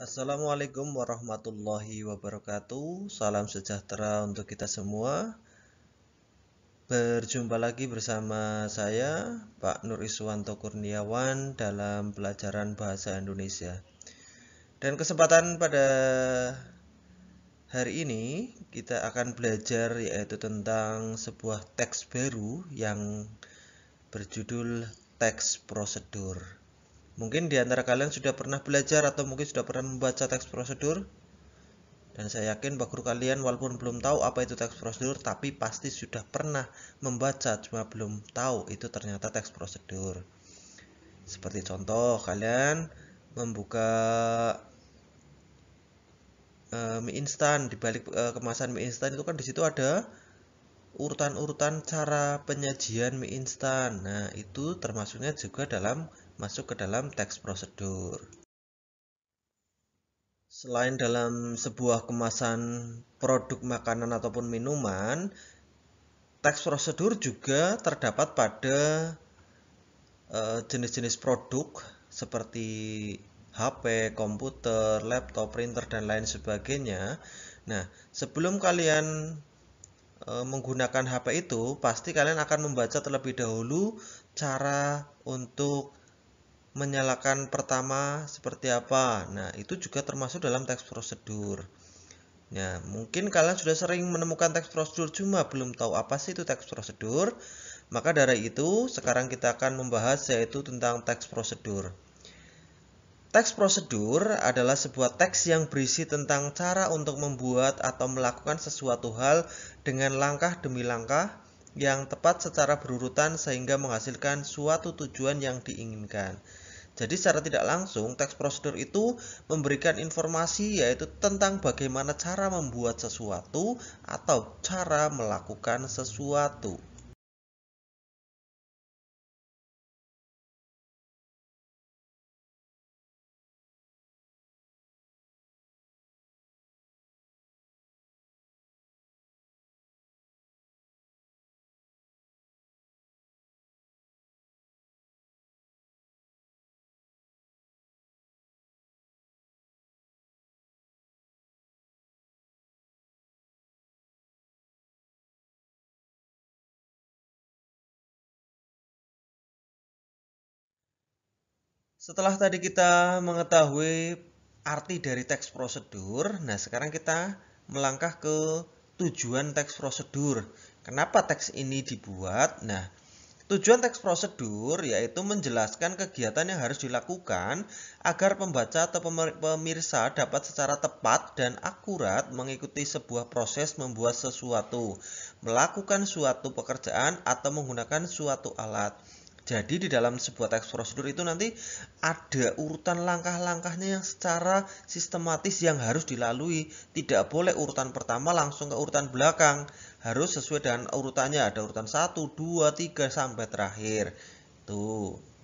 Assalamualaikum warahmatullahi wabarakatuh. Salam sejahtera untuk kita semua. Berjumpa lagi bersama saya, Pak Nur Iswanto Kurniawan, dalam pelajaran Bahasa Indonesia. Dan kesempatan pada hari ini kita akan belajar yaitu tentang sebuah teks baru yang berjudul teks prosedur. Mungkin di antara kalian sudah pernah belajar atau mungkin sudah pernah membaca teks prosedur. Dan saya yakin Pak Guru kalian walaupun belum tahu apa itu teks prosedur, tapi pasti sudah pernah membaca, cuma belum tahu itu ternyata teks prosedur. Seperti contoh, kalian membuka mie instan, di balik kemasan mie instan itu kan di situ ada urutan-urutan cara penyajian mie instan. Nah, itu termasuknya juga masuk ke dalam teks prosedur. Selain dalam sebuah kemasan produk makanan ataupun minuman, teks prosedur juga terdapat pada jenis-jenis produk seperti HP, komputer, laptop, printer, dan lain sebagainya. Nah, sebelum kalian menggunakan HP itu, pasti kalian akan membaca terlebih dahulu cara untuk menyalakan pertama seperti apa. Nah, itu juga termasuk dalam teks prosedur. Nah, mungkin kalian sudah sering menemukan teks prosedur cuma belum tahu apa sih itu teks prosedur. Maka dari itu, sekarang kita akan membahas yaitu tentang teks prosedur. Teks prosedur adalah sebuah teks yang berisi tentang cara untuk membuat atau melakukan sesuatu hal dengan langkah demi langkah yang tepat secara berurutan sehingga menghasilkan suatu tujuan yang diinginkan. Jadi secara tidak langsung teks prosedur itu memberikan informasi yaitu tentang bagaimana cara membuat sesuatu atau cara melakukan sesuatu. Setelah tadi kita mengetahui arti dari teks prosedur, nah sekarang kita melangkah ke tujuan teks prosedur. Kenapa teks ini dibuat? Nah, tujuan teks prosedur yaitu menjelaskan kegiatan yang harus dilakukan agar pembaca atau pemirsa dapat secara tepat dan akurat mengikuti sebuah proses membuat sesuatu, melakukan suatu pekerjaan atau menggunakan suatu alat. Jadi di dalam sebuah teks prosedur itu nanti ada urutan langkah-langkahnya yang secara sistematis yang harus dilalui. Tidak boleh urutan pertama langsung ke urutan belakang. Harus sesuai dengan urutannya. Ada urutan 1, 2, 3 sampai terakhir. Tuh.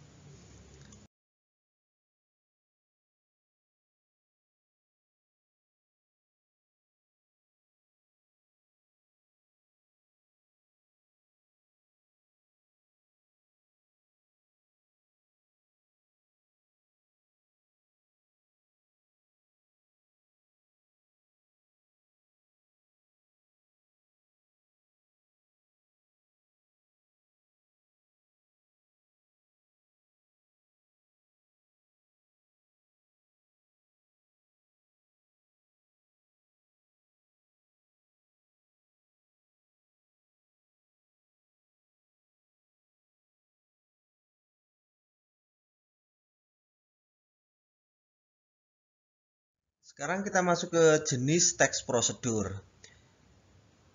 Sekarang kita masuk ke jenis teks prosedur.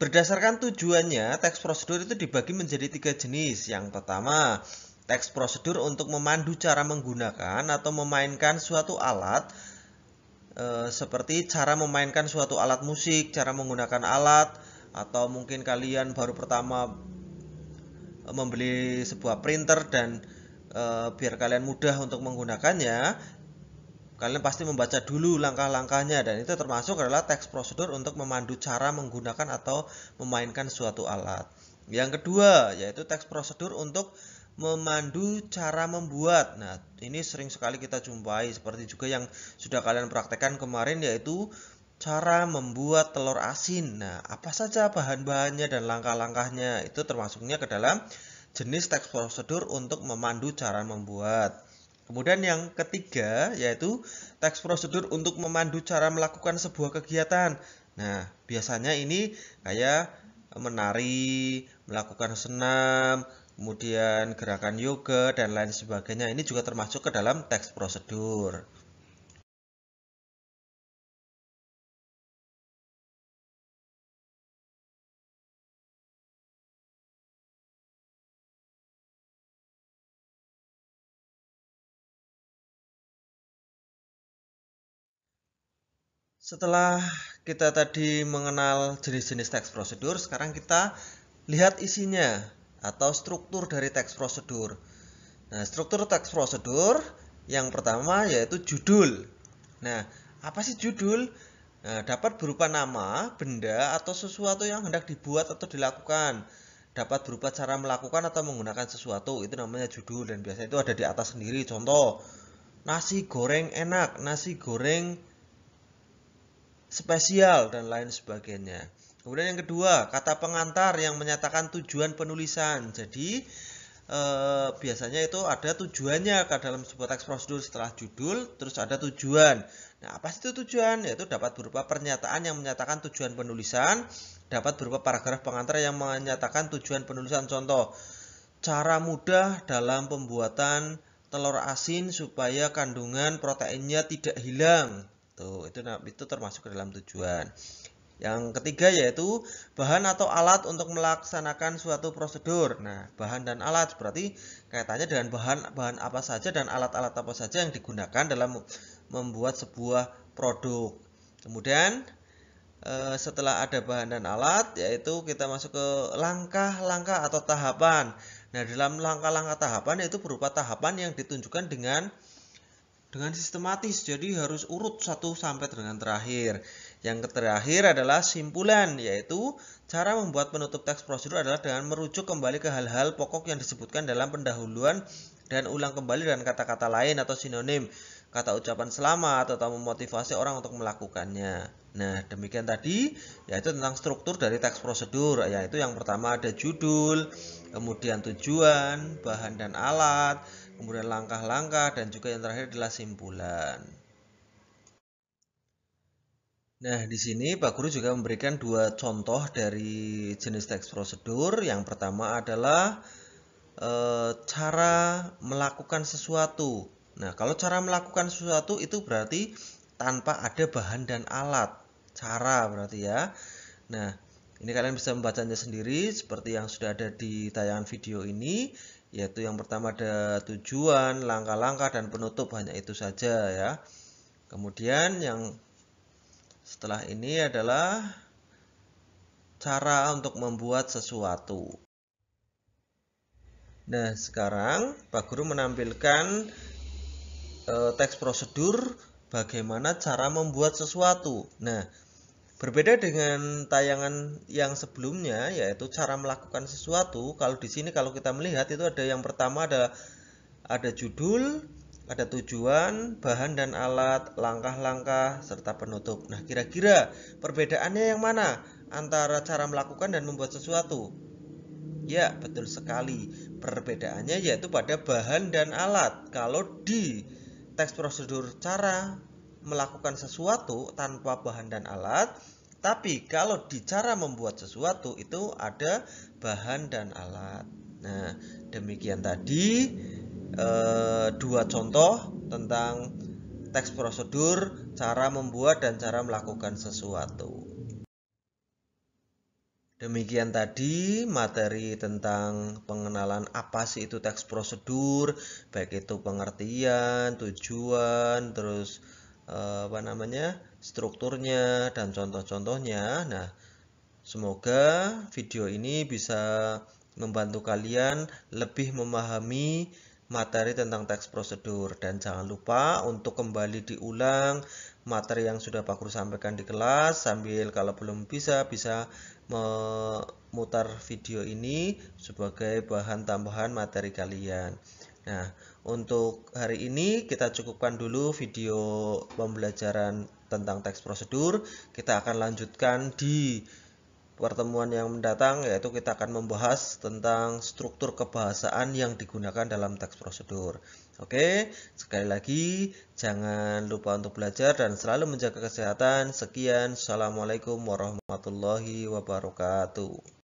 Berdasarkan tujuannya, teks prosedur itu dibagi menjadi 3 jenis. Yang pertama, teks prosedur untuk memandu cara menggunakan atau memainkan suatu alat, seperti cara memainkan suatu alat musik, cara menggunakan alat, atau mungkin kalian baru pertama membeli sebuah printer dan biar kalian mudah untuk menggunakannya, kalian pasti membaca dulu langkah-langkahnya, dan itu termasuk adalah teks prosedur untuk memandu cara menggunakan atau memainkan suatu alat. Yang kedua yaitu teks prosedur untuk memandu cara membuat. Nah, ini sering sekali kita jumpai, seperti juga yang sudah kalian praktekkan kemarin, yaitu cara membuat telur asin. Nah, apa saja bahan-bahannya dan langkah-langkahnya, itu termasuknya ke dalam jenis teks prosedur untuk memandu cara membuat. Kemudian yang ketiga yaitu teks prosedur untuk memandu cara melakukan sebuah kegiatan. Nah, biasanya ini kayak menari, melakukan senam, kemudian gerakan yoga dan lain sebagainya. Ini juga termasuk ke dalam teks prosedur. Setelah kita tadi mengenal jenis-jenis teks prosedur, sekarang kita lihat isinya atau struktur dari teks prosedur. Nah, struktur teks prosedur yang pertama yaitu judul. Nah, apa sih judul? Nah, dapat berupa nama, benda, atau sesuatu yang hendak dibuat atau dilakukan. Dapat berupa cara melakukan atau menggunakan sesuatu, itu namanya judul dan biasanya itu ada di atas sendiri. Contoh, nasi goreng enak, nasi goreng spesial, dan lain sebagainya. Kemudian yang kedua, kata pengantar yang menyatakan tujuan penulisan. Jadi biasanya itu ada tujuannya ke dalam sebuah teks prosedur setelah judul, terus ada tujuan. Nah, apa sih itu tujuan? Yaitu dapat berupa pernyataan yang menyatakan tujuan penulisan, dapat berupa paragraf pengantar yang menyatakan tujuan penulisan. Contoh, cara mudah dalam pembuatan telur asin supaya kandungan proteinnya tidak hilang. Tuh, itu termasuk ke dalam tujuan. Yang ketiga yaitu bahan atau alat untuk melaksanakan suatu prosedur. Nah, bahan dan alat berarti kaitannya dengan bahan apa saja dan alat-alat apa saja yang digunakan dalam membuat sebuah produk. Kemudian setelah ada bahan dan alat, yaitu kita masuk ke langkah-langkah atau tahapan. Nah, dalam langkah-langkah tahapan itu berupa tahapan yang ditunjukkan dengan sistematis, jadi harus urut satu sampai dengan terakhir. Yang terakhir adalah simpulan, yaitu cara membuat penutup teks prosedur adalah dengan merujuk kembali ke hal-hal pokok yang disebutkan dalam pendahuluan dan ulang kembali dengan kata-kata lain atau sinonim, kata ucapan selamat atau memotivasi orang untuk melakukannya. Nah, demikian tadi yaitu tentang struktur dari teks prosedur, yaitu yang pertama ada judul, kemudian tujuan, bahan dan alat, kemudian langkah-langkah, dan juga yang terakhir adalah simpulan. Nah, di sini Pak Guru juga memberikan dua contoh dari jenis teks prosedur. Yang pertama adalah cara melakukan sesuatu. Nah, kalau cara melakukan sesuatu itu berarti tanpa ada bahan dan alat. Cara berarti ya. Nah, ini kalian bisa membacanya sendiri seperti yang sudah ada di tayangan video ini, yaitu yang pertama ada tujuan, langkah-langkah, dan penutup, hanya itu saja ya. Kemudian yang setelah ini adalah cara untuk membuat sesuatu. Nah, sekarang Pak Guru menampilkan teks prosedur bagaimana cara membuat sesuatu. Nah, berbeda dengan tayangan yang sebelumnya, yaitu cara melakukan sesuatu. Kalau di sini kalau kita melihat itu ada yang pertama ada judul, ada tujuan, bahan dan alat, langkah-langkah, serta penutup. Nah, kira-kira perbedaannya yang mana antara cara melakukan dan membuat sesuatu? Ya, betul sekali. Perbedaannya yaitu pada bahan dan alat. Kalau di teks prosedur cara melakukan sesuatu tanpa bahan dan alat, tapi kalau di cara membuat sesuatu itu ada bahan dan alat. Nah, demikian tadi dua contoh tentang teks prosedur cara membuat dan cara melakukan sesuatu. Demikian tadi materi tentang pengenalan apa sih itu teks prosedur, baik itu pengertian, tujuan, terus strukturnya dan contoh-contohnya. Nah, semoga video ini bisa membantu kalian lebih memahami materi tentang teks prosedur, dan jangan lupa untuk kembali diulang materi yang sudah Pak Guru sampaikan di kelas, sambil kalau belum bisa mutar video ini sebagai bahan tambahan materi kalian. Nah, untuk hari ini kita cukupkan dulu video pembelajaran tentang teks prosedur. Kita akan lanjutkan di pertemuan yang mendatang, yaitu kita akan membahas tentang struktur kebahasaan yang digunakan dalam teks prosedur. Oke, sekali lagi jangan lupa untuk belajar dan selalu menjaga kesehatan. Sekian, Assalamualaikum warahmatullahi wabarakatuh.